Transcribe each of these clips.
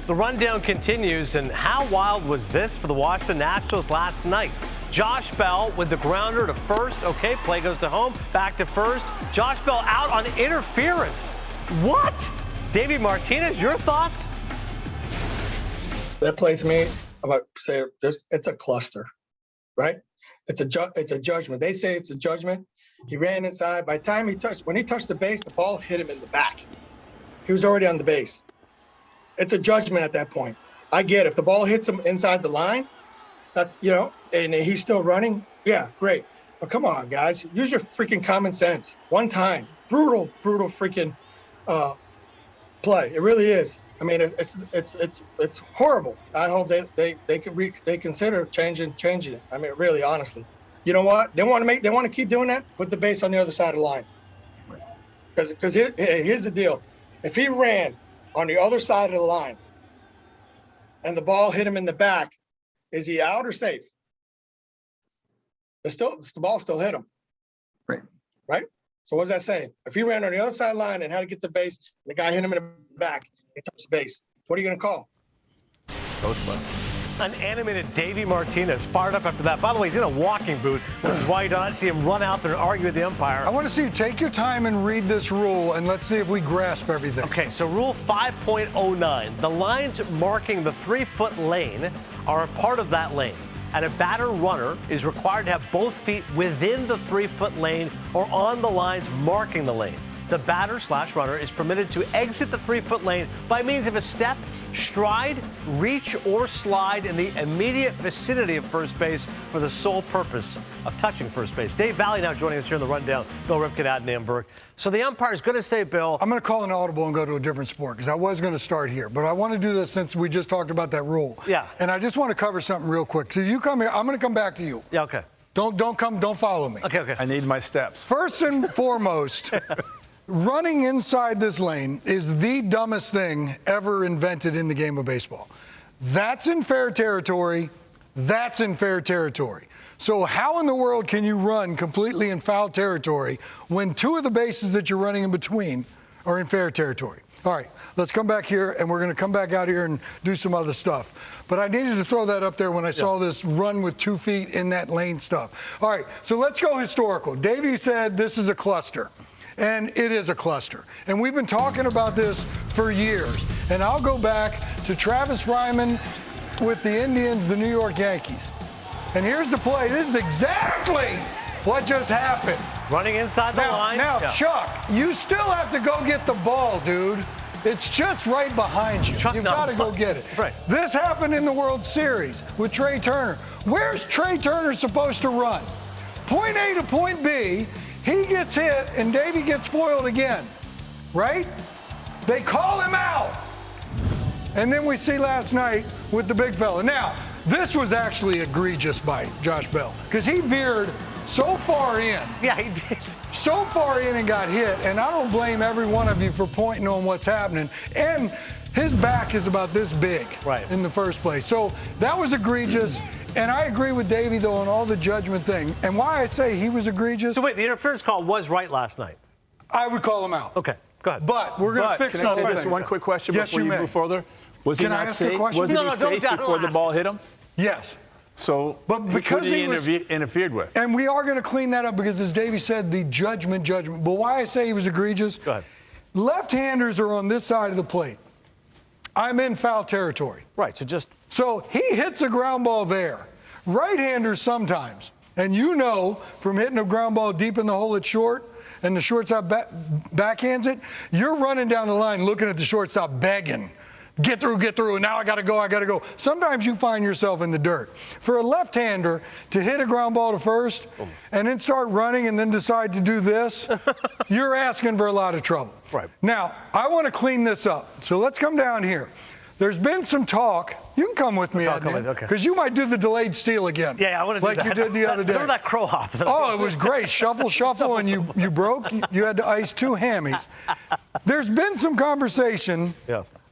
The rundown continues, and how wild was this for the Washington Nationals last night? Josh Bell with the grounder to first. Okay, play goes to home, back to first. Josh Bell out on interference. What? Davey Martinez, your thoughts? That play to me, I'm about to say this, it's a cluster, right? It's a judgment. They say it's a judgment. He ran inside. By the time when he touched the base, the ball hit him in the back. He was already on the base. It's a judgment at that point. I get it. If the ball hits him inside the line, that's, and he's still running, yeah, great. But come on, guys, use your freaking common sense. One time, brutal freaking play. It really is. I mean, it's horrible. I hope they consider changing it. I mean, really, honestly, you know what? They want to keep doing that. Put the base on the other side of the line. Because here's the deal: if he ran on the other side of the line and the ball hit him in the back, is he out or safe? The ball still hit him. Right? So what does that say? If he ran on the other side of the line and had to get the base, and the guy hit him in the back, he touched the base, what are you going to call? Ghostbusters. An animated Davey Martinez fired up after that. By the way, he's in a walking boot, which is why you don't see him run out there and argue with the umpire. I want to see you take your time and read this rule, and let's see if we grasp everything. Okay, so Rule 5.09. The lines marking the 3-foot lane are a part of that lane, and a batter runner is required to have both feet within the 3-foot lane or on the lines marking the lane. The batter/runner is permitted to exit the 3-foot lane by means of a step, stride, reach, or slide in the immediate vicinity of first base for the sole purpose of touching first base. Dave Valley now joining us here in the rundown. Bill Ripken, Adnan Burke. So the umpire is going to say, Bill. I'm going to call an audible and go to a different sport because I was going to start here, but I want to do this since we just talked about that rule. Yeah. And I just want to cover something real quick. So you come here. I'm going to come back to you. Yeah. Okay. Don't follow me. Okay. I need my steps. First and foremost. Running inside this lane is the dumbest thing ever invented in the game of baseball. That's in fair territory. That's in fair territory. So how in the world can you run completely in foul territory when two of the bases that you're running in between are in fair territory? All right, let's come back here, and we're going to come back out here and do some other stuff. But I needed to throw that up there when I saw this run with 2 feet in that lane stuff. All right, so let's go historical. Davey said this is a cluster. And it is a cluster. And we've been talking about this for years. And I'll go back to Travis Ryman with the Indians, the New York Yankees. And here's the play. This is exactly what just happened. Running inside the line. Now, Chuck, you still have to go get the ball, dude. It's just right behind you. You've got to go get it. Right. This happened in the World Series with Trey Turner. Where's Trey Turner supposed to run? Point A to point B. He gets hit, and Davey gets foiled again, right? They call him out. And then we see last night with the big fella. Now, this was actually egregious by Josh Bell because he veered so far in. Yeah, he did. So far in and got hit, and I don't blame every one of you for pointing on what's happening. And his back is about this big in the first place. So that was egregious. And I agree with Davey, though, on all the judgment thing. And why I say he was egregious. So wait, the interference call was right last night. I would call him out. Okay, go ahead. But we're going to fix something. Can I ask one quick question before you move further? Was he not safe? Was he safe before the ball hit him? Yes. So, but because he interfered with. And we are going to clean that up because, as Davey said, the judgment. But why I say he was egregious. Go ahead. Left-handers are on this side of the plate. I'm in foul territory. Right, So he hits a ground ball there. Right-handers sometimes, and you know from hitting a ground ball deep in the hole at short, and the shortstop backhands it, you're running down the line looking at the shortstop begging, get through, now I gotta go. Sometimes you find yourself in the dirt. For a left-hander to hit a ground ball to first and then start running and then decide to do this, you're asking for a lot of trouble. Right. Now, I want to clean this up, so let's come down here. There's been some talk. You can come with me, Adnan, because you might do the delayed steal again. Yeah, I want to do that. Like you did the other day. Remember that crow hop? Oh, it was great. Shuffle, and you broke. You had to ice 2 hammies. There's been some conversation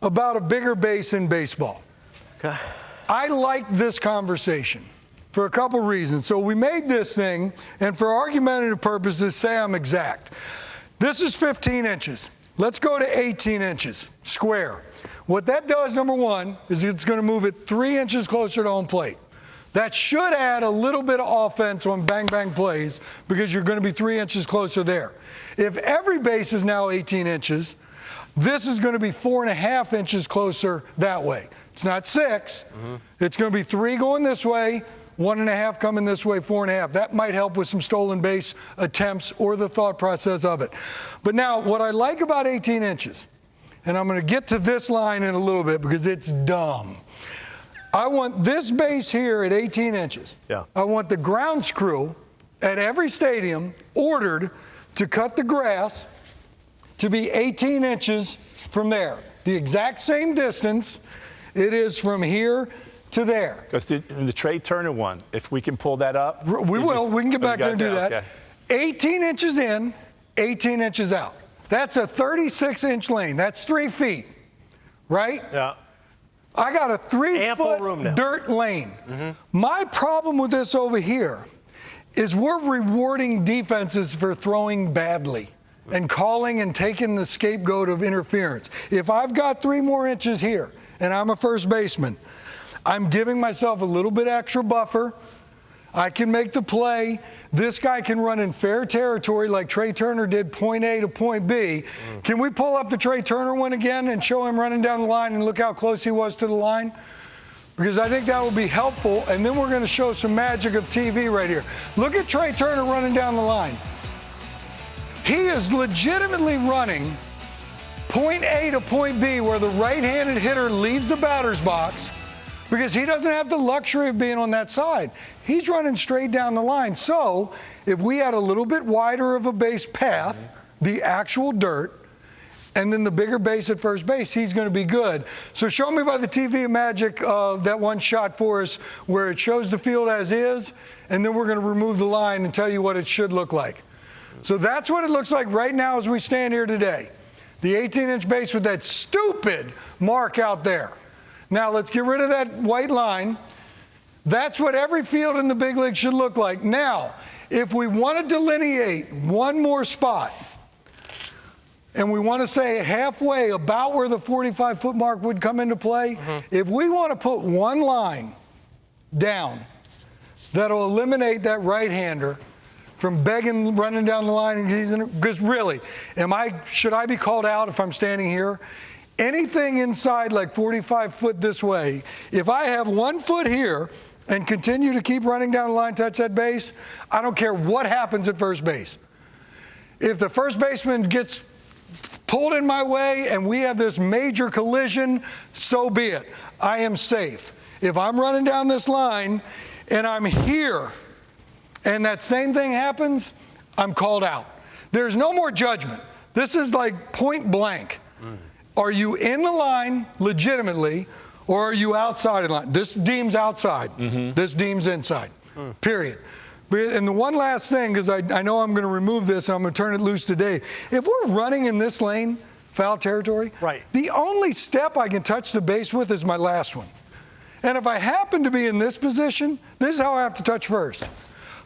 about a bigger base in baseball. Okay. I like this conversation for a couple reasons. So we made this thing, and for argumentative purposes, say I'm exact. This is 15 inches. Let's go to 18 inches square. What that does, number one, is it's going to move it 3 inches closer to home plate. That should add a little bit of offense on bang-bang plays because you're going to be 3 inches closer there. If every base is now 18 inches, this is going to be 4.5 inches closer that way. It's not 6. It's going to be 3 going this way, 1.5 coming this way, 4.5. That might help with some stolen base attempts or the thought process of it. But now, what I like about 18 inches, and I'm going to get to this line in a little bit because it's dumb. I want this base here at 18 inches. Yeah. I want the grounds crew at every stadium ordered to cut the grass to be 18 inches from there. The exact same distance it is from here to there. Because in the Trey Turner one, if we can pull that up. We will. We can get back there and do that. Okay. 18 inches in, 18 inches out. That's a 36-inch lane. That's 3 feet, right? Yeah. I got a 3-foot dirt lane. My problem with this over here is we're rewarding defenses for throwing badly and calling and taking the scapegoat of interference. If I've got 3 more inches here and I'm a first baseman, I'm giving myself a little bit extra buffer. I can make the play. This guy can run in fair territory like Trey Turner did, point A to point B. Can we pull up the Trey Turner one again and show him running down the line and look how close he was to the line? Because I think that will be helpful. And then we're going to show some magic of TV right here. Look at Trey Turner running down the line. He is legitimately running point A to point B where the right-handed hitter leaves the batter's box, because he doesn't have the luxury of being on that side. He's running straight down the line. So if we had a little bit wider of a base path, the actual dirt, and then the bigger base at first base, he's going to be good. So show me by the TV magic of that one shot for us where it shows the field as is, and then we're going to remove the line and tell you what it should look like. So that's what it looks like right now as we stand here today. The 18-inch base with that stupid mark out there. Now let's get rid of that white line. That's what every field in the big league should look like. Now, if we want to delineate one more spot, and we want to say halfway about where the 45-foot mark would come into play, if we want to put one line down that'll eliminate that right-hander from begging, running down the line, because really, should I be called out if I'm standing here? Anything inside like 45 foot this way, if I have 1 foot here and continue to keep running down the line, touch that base, I don't care what happens at first base. If the first baseman gets pulled in my way and we have this major collision, so be it. I am safe. If I'm running down this line and I'm here and that same thing happens, I'm called out. There's no more judgment. This is like point blank. Are you in the line legitimately, or are you outside of the line? This deems outside. This deems inside, period. And the one last thing, because I know I'm going to remove this and I'm going to turn it loose today. If we're running in this lane, foul territory, the only step I can touch the base with is my last one. And if I happen to be in this position, this is how I have to touch first.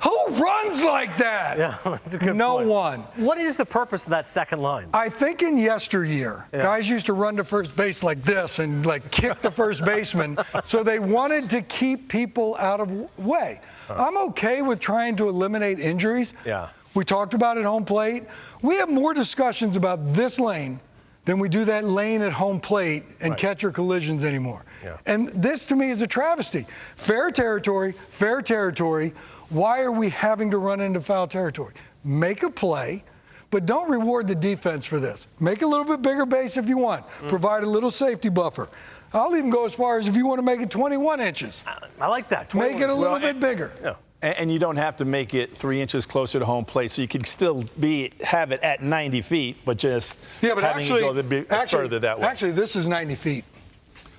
Who runs like that? Yeah, that's a good point. No one. What is the purpose of that second line? I think in yesteryear, guys used to run to first base like this and like kick the first baseman. So they wanted to keep people out of way. I'm okay with trying to eliminate injuries. Yeah. We talked about it at home plate. We have more discussions about this lane than we do that lane at home plate and catcher collisions anymore. And this to me is a travesty. Fair territory, fair territory. Why are we having to run into foul territory? Make a play, but don't reward the defense for this. Make a little bit bigger base if you want. Provide a little safety buffer. I'll even go as far as if you want to make it 21 inches. I like that. Make it a little bit bigger. Yeah. And you don't have to make it 3 inches closer to home plate, so you can still have it at 90 feet, but just having it go a bit further that way. Actually, this is 90 feet.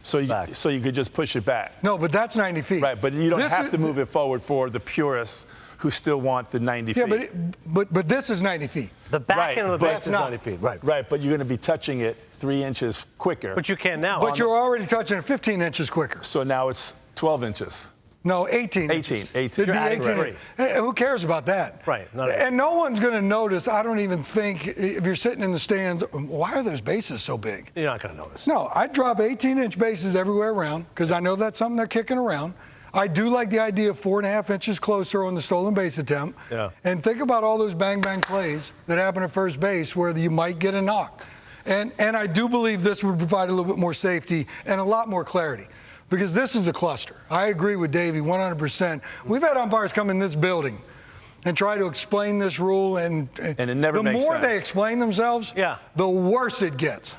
So you could just push it back. No, but that's 90 feet. Right, but you don't have to move it forward for the purists who still want the 90 feet. Yeah, but this is 90 feet. The back end of the base is 90 feet. Right. Right, but you're going to be touching it 3 inches quicker. But you can now. But you're already touching it 15 inches quicker. So now it's 12 inches. No, 18 inches. 18. It'd be 18 right. inches. Hey, who cares about that? Right. And no one's going to notice. I don't even think, if you're sitting in the stands, why are those bases so big? You're not going to notice. No, I drop 18-inch bases everywhere around because I know that's something they're kicking around. I do like the idea of 4.5 inches closer on the stolen base attempt. Yeah. And think about all those bang-bang plays that happen at first base where you might get a knock. And I do believe this would provide a little bit more safety and a lot more clarity because this is a cluster. I agree with Davey 100%. We've had umpires come in this building and try to explain this rule, and it never makes sense. The more they explain themselves, the worse it gets.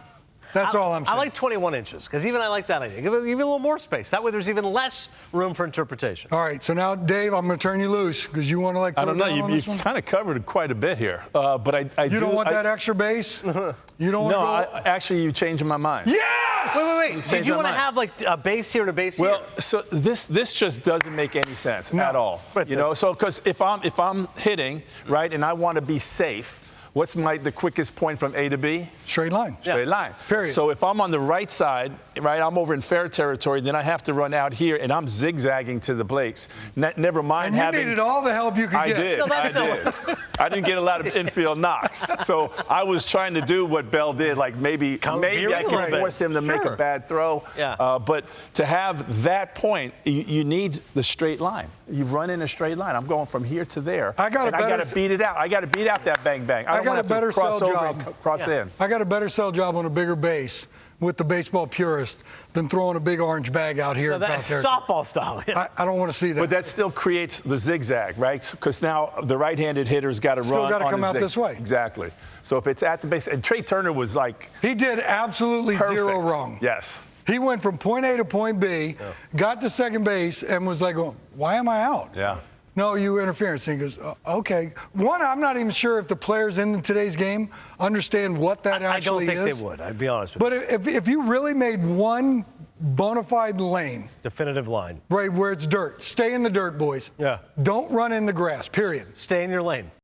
That's all I'm saying. I like 21 inches because even I like that idea. Give it a little more space. That way there's even less room for interpretation. All right, so now, Dave, I'm going to turn you loose because you want to I don't know. You kind of covered quite a bit here, but I You don't want that extra base? You don't want to go? Actually, you changed my mind. Yes! Wait. Did you want to have like a base here and a base here? Well, so this just doesn't make any sense at all. You know, so because if I'm hitting right and I want to be safe. What's the quickest point from A to B? Straight line. Straight line. Period. So if I'm on the right side, right, I'm over in fair territory, then I have to run out here, and I'm zigzagging to the plates. Never mind and you needed all the help you could get. I did. I didn't get a lot of infield knocks. So I was trying to do what Bell did, like maybe I can force him to make a bad throw. Yeah. But to have that point, you need the straight line. You run in a straight line. I'm going from here to there. I got to beat it out. I got to beat out that bang bang. I got a better sell job. Cross in. I got a better sell job on a bigger base with the baseball purist than throwing a big orange bag out here in South Territory. Softball style. I don't want to see that. But that still creates the zigzag, right? Because now the right-handed hitter's got to run. Still got to come out this way. Exactly. So if it's at the base, and Trey Turner was like, he did absolutely zero wrong. Yes. He went from point A to point B, got to second base, and was like, why am I out? Yeah. No, you were interference. And he goes, okay. One, I'm not even sure if the players in today's game understand what that actually is. I don't think they would, I'd be honest with you. But if you really made one bona fide lane. Definitive line. Right, where it's dirt. Stay in the dirt, boys. Yeah. Don't run in the grass, period. Stay in your lane.